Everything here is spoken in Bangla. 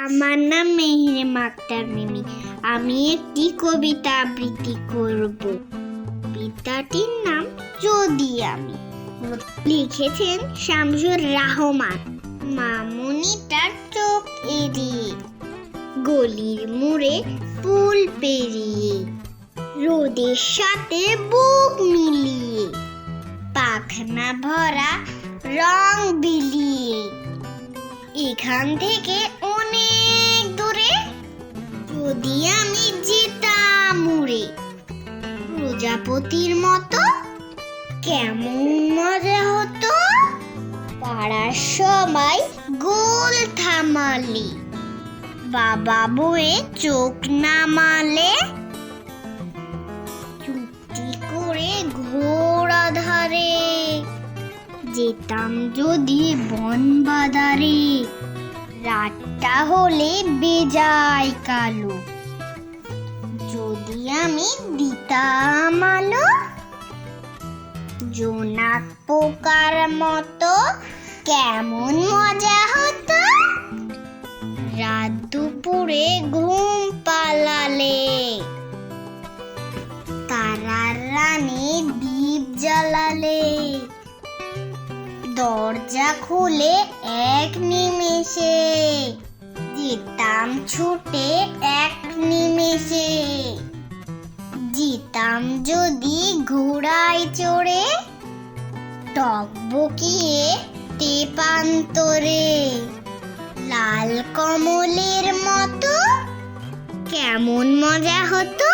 আমার নাম মেহরিমা আক্তার মিমি। আমি একটি কবিতা আবৃত্তি করব। কবিতাটির নাম যদি আমি। লিখেছেন শামসুর রহমান। মামুনিটার চোখ এড়িয়ে, গলির মোড়ে পুল পেরিয়ে, রোদের সাথে বুক মিলিয়ে, পাখনা ভরা রং বিলিয়ে, এখান থেকে অনেক দূরে যদি আমি যেতাম উড়ে, প্রজাপতির মতো কেমন মজা হতো। পাড়ার সবাই গোল থামালে, বাবা বয়ে চোখ নামালে, চুপটি করে ঘোড়া ধারে যেতাম যদি বন বাদারে। রাতটা হলে বেজায় কালো, যদি আমি দিতাম আলো, জোনাক পোকার মতো কেমন মজা হতো। রাত দুপুরে ঘুম পালালে, তারার রানী দীপ জ্বালালে, দরজা খুলে এক নিমেষে যেতাম ছুটে এক নিমেষে। যেতাম যদি ঘোড়ায় চড়ে, টকবকিয়ে তেপান্তরে, লাল কমলের মতো কেমন মজা হতো।